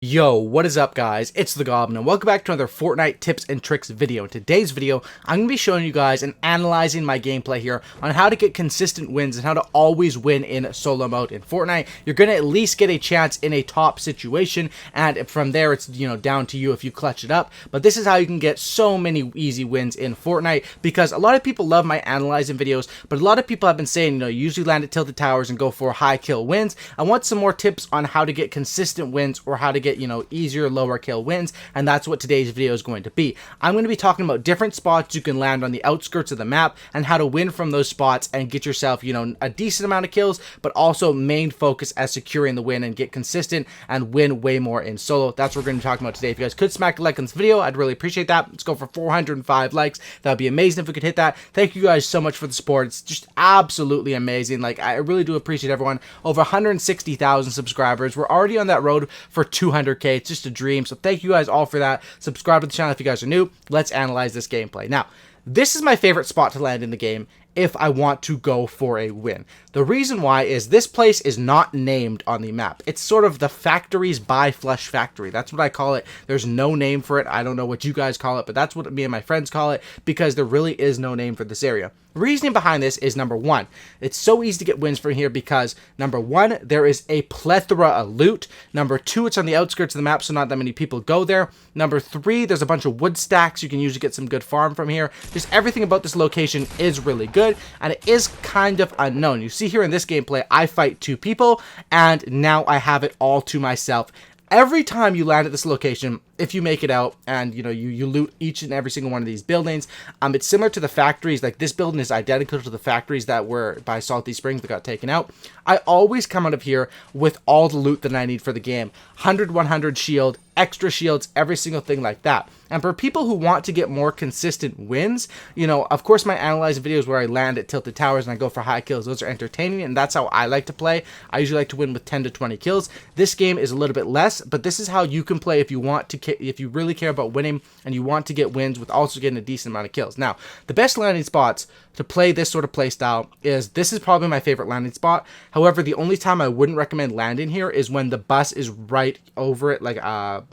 Yo, what is up guys? It's the Goblin and welcome back to another Fortnite tips and tricks video. In today's video, I'm going to be showing you guys and analyzing my gameplay here on how to get consistent wins and how to always win in solo mode in Fortnite. You're going to at least get a chance in a top situation, and from there it's, down to you if you clutch it up. But this is how you can get so many easy wins in Fortnite, because a lot of people love my analyzing videos, but a lot of people have been saying, you usually land at tilted towers and go for high kill wins. I want some more tips on how to get consistent wins or how to get easier lower kill wins, and that's what today's video is going to be. I'm going to be talking about different spots you can land on the outskirts of the map and how to win from those spots and get yourself a decent amount of kills, but also main focus as securing the win and get consistent and win way more in solo. That's what we're going to be talking about today. If you guys could smack a like on this video, I'd really appreciate that. Let's go for 405 likes. That would be amazing if we could hit that. Thank you guys so much for the support. It's just absolutely amazing. I really do appreciate everyone. Over 160,000 subscribers. We're already on that road for 200k. It's just a dream. So thank you guys all for that. Subscribe to the channel if you guys are new. Let's analyze this gameplay. Now, this is my favorite spot to land in the game if I want to go for a win. The reason why is this place is not named on the map. It's sort of the factories by Flush Factory. That's what I call it. There's no name for it. I don't know what you guys call it, but that's what me and my friends call it, because there really is no name for this area. The reasoning behind this is, number one, it's so easy to get wins from here because, number one, there is a plethora of loot. Number two, it's on the outskirts of the map, so not that many people go there. Number three, there's a bunch of wood stacks. You can usually get some good farm from here. Just everything about this location is really good, and it is kind of unknown. You see here in this gameplay, I fight two people, and now I have it all to myself. Every time you land at this location, if you make it out and you loot each and every single one of these buildings, it's similar to the factories. Like, this building is identical to the factories that were by Salty Springs that got taken out. I always come out of here with all the loot that I need for the game. 100, 100 shield, extra shields, every single thing like that. And for people who want to get more consistent wins, of course my analyze videos where I land at tilted towers and I go for high kills, those are entertaining, and that's how I like to play. I usually like to win with 10 to 20 kills. This game is a little bit less, but this is how you can play if you want to, if you really care about winning and you want to get wins with also getting a decent amount of kills. Now, the best landing spots to play this sort of play style is, this is probably my favorite landing spot. However, the only time I wouldn't recommend landing here is when the bus is right over it, like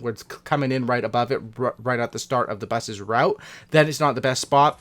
where it's coming in right above it, right at the start of the bus's route. Then it's not the best spot.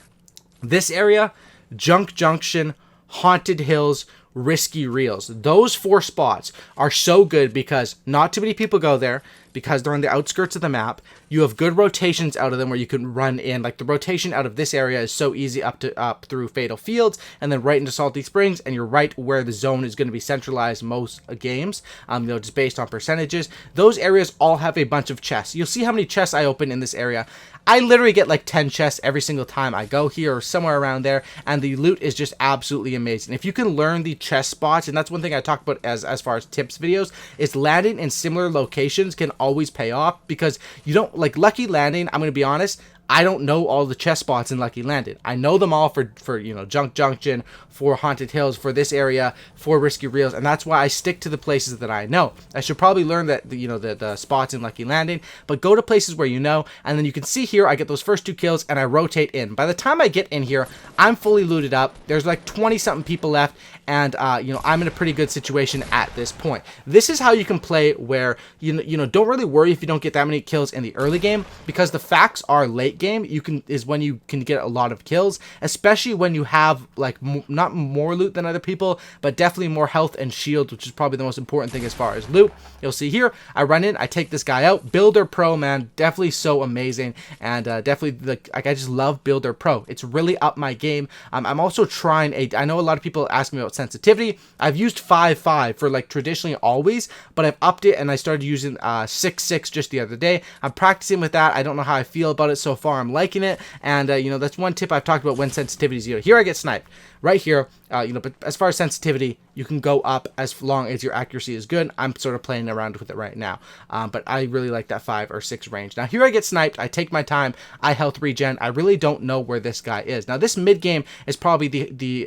This area, Junction, Haunted Hills, Risky Reels, those four spots are so good because not too many people go there, because they're on the outskirts of the map. You have good rotations out of them where you can run in. Like, the rotation out of this area is so easy up through Fatal Fields and then right into Salty Springs, and you're right where the zone is going to be centralized most games, just based on percentages. Those areas all have a bunch of chests. You'll see how many chests I open in this area. I literally get like 10 chests every single time I go here or somewhere around there, and the loot is just absolutely amazing. If you can learn the chest spots, and that's one thing I talk about as far as tips videos, is landing in similar locations can always pay off, because you don't, like Lucky Landing, I'm going to be honest, I don't know all the chest spots in Lucky Landing. I know them all for Junction, for Haunted Hills, for this area, for Risky Reels, and that's why I stick to the places that I know. I should probably learn that the spots in Lucky Landing, but go to places where and then you can see here I get those first two kills and I rotate in. By the time I get in here, I'm fully looted up. There's like 20 something people left, and I'm in a pretty good situation at this point. This is how you can play where don't really worry if you don't get that many kills in the early game, because the facts are late game is when you can get a lot of kills, especially when you have like not more loot than other people, but definitely more health and shield, which is probably the most important thing as far as loot. You'll see here I run in, I take this guy out. Builder Pro, man, definitely so amazing, and definitely I just love Builder Pro. It's really up my game. I'm also trying I know a lot of people ask me about sensitivity. I've used 5.5 for like traditionally always, but I've upped it and I started using 6.6 just the other day. I'm practicing with that. I don't know how I feel about it so far. I'm liking it, and that's one tip I've talked about when sensitivity is here I get sniped right here, but as far as sensitivity, you can go up as long as your accuracy is good. I'm sort of playing around with it right now, but I really like that 5 or 6 range. Now here I get sniped, I take my time, I health regen. I really don't know where this guy is. Now this mid game is probably the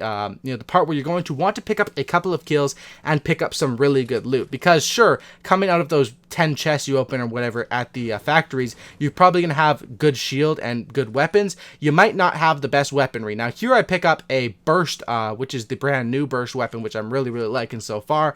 part where you're going to want to pick up a couple of kills and pick up some really good loot, because sure, coming out of those 10 chests you open or whatever at the factories, you're probably going to have good shield and good weapons. You might not have the best weaponry. Now here I pick up a burst, which is the brand new burst weapon, which I'm really liking so far.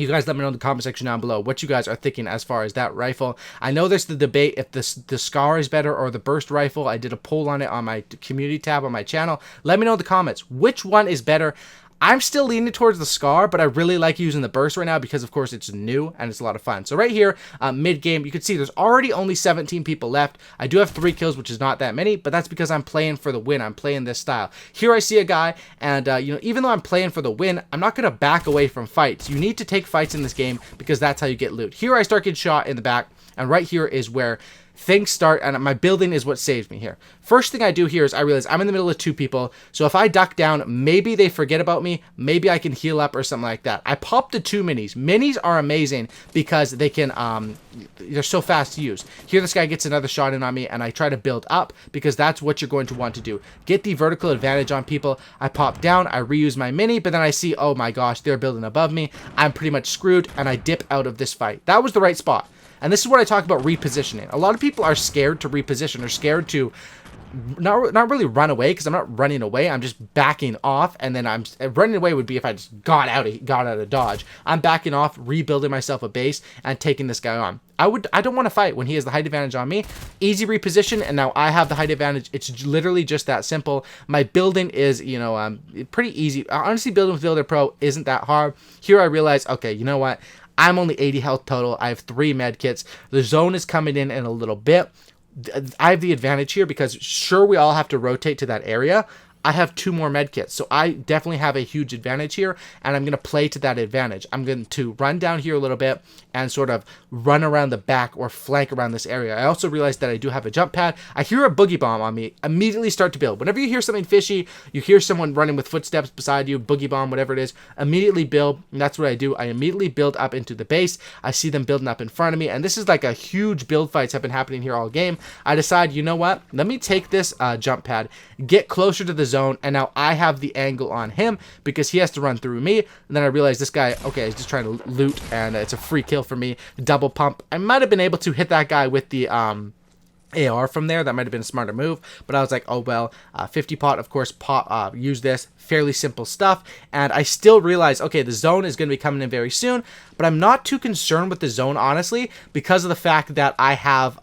You guys let me know in the comment section down below what you guys are thinking as far as that rifle. I know there's the debate if the Scar is better or the burst rifle. I did a poll on it on my community tab on my channel. Let me know in the comments which one is better. I'm still leaning towards the Scar, but I really like using the burst right now because, of course, it's new and it's a lot of fun. So right here, mid-game, you can see there's already only 17 people left. I do have 3 kills, which is not that many, but that's because I'm playing for the win. I'm playing this style. Here I see a guy, and, you know, even though I'm playing for the win, I'm not going to back away from fights. You need to take fights in this game because that's how you get loot. Here I start getting shot in the back, and right here is where things start, and my building is what saves me here. First thing I do here is I realize I'm in the middle of 2 people, so if I duck down, maybe they forget about me, maybe I can heal up or something like that. I popped the 2 minis. Minis are amazing because they can, they're so fast to use. Here this guy gets another shot in on me, and I try to build up because that's what you're going to want to do. Get the vertical advantage on people. I pop down, I reuse my mini, but then I see, oh my gosh, they're building above me. I'm pretty much screwed, and I dip out of this fight. That was the right spot. And this is what I talk about repositioning. A lot of people are scared to reposition or scared to not really run away, because I'm not running away. I'm just backing off, and then running away would be if I just got out of dodge. I'm backing off, rebuilding myself a base, and taking this guy on. I don't want to fight when he has the height advantage on me. Easy reposition, and now I have the height advantage. It's literally just that simple. My building is, you know, pretty easy. Honestly, building with Builder Pro isn't that hard. Here I realize, okay, you know what? I'm only 80 health total. I have 3 med kits. The zone is coming in a little bit. I have the advantage here because sure, we all have to rotate to that area. I have 2 more med kits, so I definitely have a huge advantage here, and I'm going to play to that advantage. I'm going to run down here a little bit and sort of run around the back or flank around this area. I also realized that I do have a jump pad. I hear a boogie bomb on me, immediately start to build. Whenever you hear something fishy, you hear someone running with footsteps beside you, boogie bomb, whatever it is, immediately build, and that's what I do. I immediately build up into the base. I see them building up in front of me, and this is like a huge build fights have been happening here all game. I decide, you know what, let me take this jump pad, get closer to the zone, and now I have the angle on him because he has to run through me. And then I realize this guy, okay, he's just trying to loot, and it's a free kill for me. Double pump. I might have been able to hit that guy with the AR from there. That might have been a smarter move, but I was like, oh well. 50 pot, of course, use this. Fairly simple stuff, and I still realize, okay, the zone is going to be coming in very soon, but I'm not too concerned with the zone, honestly, because of the fact that I have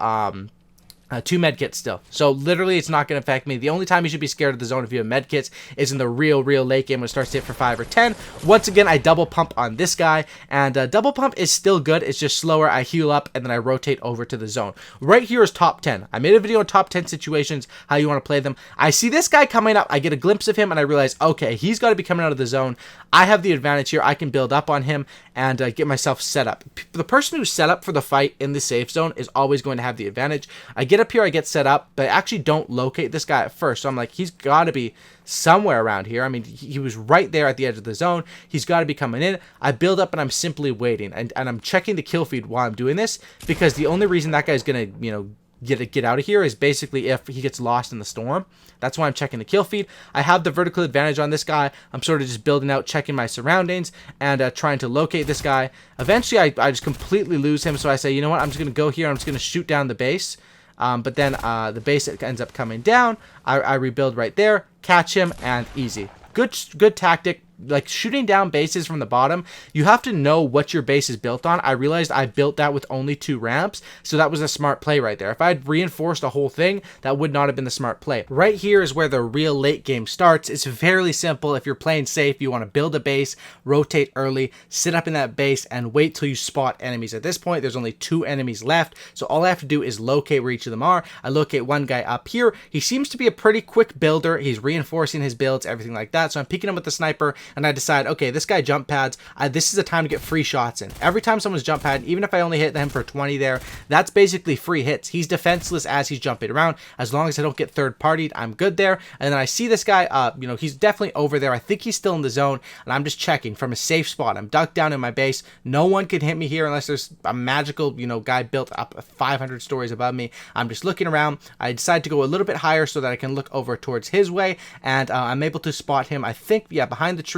2 medkits still. So literally it's not going to affect me. The only time you should be scared of the zone if you have medkits is in the real late game when it starts to hit for 5 or 10. Once again, I double pump on this guy, and double pump is still good. It's just slower. I heal up, and then I rotate over to the zone. Right here is top 10. I made a video on top 10 situations, how you want to play them. I see this guy coming up. I get a glimpse of him, and I realize, okay, he's got to be coming out of the zone. I have the advantage here. I can build up on him and get myself set up. The person who's set up for the fight in the safe zone is always going to have the advantage. I get up here, I get set up, but I actually don't locate this guy at first. So I'm like, he's got to be somewhere around here. I mean, he was right there at the edge of the zone. He's got to be coming in. I build up, and I'm simply waiting. And I'm checking the kill feed while I'm doing this, because the only reason that guy's going to, you know, get out of here is basically if he gets lost in the storm. That's why I'm checking the kill feed. I have the vertical advantage on this guy. I'm sort of just building out, checking my surroundings, and trying to locate this guy. Eventually, I just completely lose him, so I say, you know what, I'm just going to go here. I'm just going to shoot down the base. But then the base ends up coming down. I rebuild right there, catch him, and easy. Good tactic. Like shooting down bases from the bottom, you have to know what your base is built on. I realized I built that with only 2 ramps, so that was a smart play right there. If I had reinforced a whole thing, that would not have been the smart play. Right here is where the real late game starts. It's fairly simple. If you're playing safe, you want to build a base, rotate early, sit up in that base, and wait till you spot enemies. At this point, there's only 2 enemies left, so all I have to do is locate where each of them are. I locate one guy up here. He seems to be a pretty quick builder. He's reinforcing his builds, everything like that, so I'm picking him with the sniper, and I decide, okay, this guy jump pads. This is the time to get free shots in. Every time someone's jump pad, even if I only hit him for 20 there, that's basically free hits. He's defenseless as he's jumping around. As long as I don't get third partied, I'm good there. And then I see this guy, you know, he's definitely over there. I think he's still in the zone, and I'm just checking from a safe spot. I'm ducked down in my base. No one can hit me here unless there's a magical, you know, guy built up 500 stories above me. I'm just looking around. I decide to go a little bit higher so that I can look over towards his way, and I'm able to spot him, I think, yeah, behind the tree.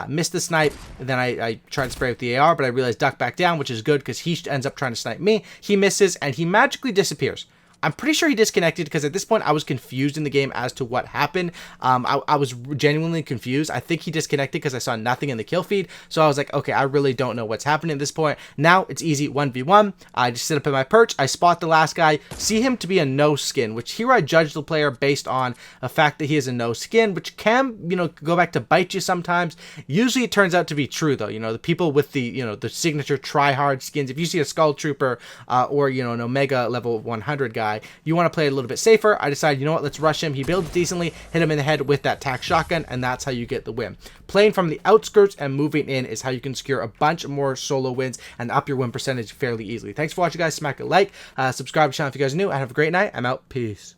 Missed the snipe, and then I tried to spray with the AR, but I realized duck back down, which is good because he ends up trying to snipe me. He misses, and he magically disappears. I'm pretty sure he disconnected because at this point I was confused in the game as to what happened. I was genuinely confused. I think he disconnected because I saw nothing in the kill feed. So I was like, okay, I really don't know what's happening at this point. Now it's easy 1v1. I just sit up in my perch. I spot the last guy, see him to be a no skin, which here I judge the player based on the fact that he is a no skin, which can, go back to bite you sometimes. Usually it turns out to be true though. The people with the, the signature try hard skins, if you see a Skull Trooper or, an Omega level 100 guy, you want to play a little bit safer. I decided, you know what, let's rush him. He builds decently, hit him in the head with that tac shotgun, and that's how you get the win. Playing from the outskirts and moving in is how you can secure a bunch more solo wins and up your win percentage fairly easily. Thanks for watching, guys. Smack a like, subscribe to the channel if you guys are new, and have a great night. I'm out. Peace.